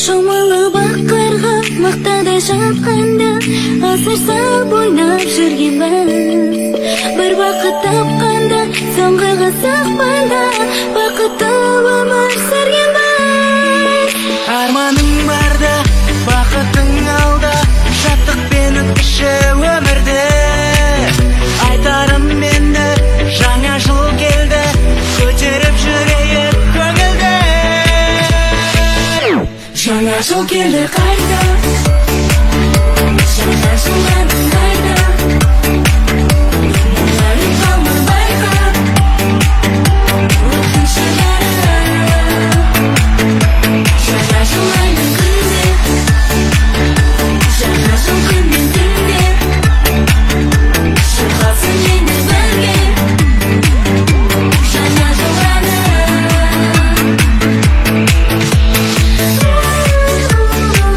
Шомылып аққарға мақтадай жатқанда асыр салып ойнап жүргенбіз. Бір бақыт тапқанда соңғыға сақпанда бақытты өмір сүргенбіз. Арманың барда, бақытың алда, шаттықпен өткізші өмірді. Айтарым мені, жаңа жыл келді, көтеріп жүрейік көңілді. Жаңа жыл келді қайда, жаңа жылдың қайда.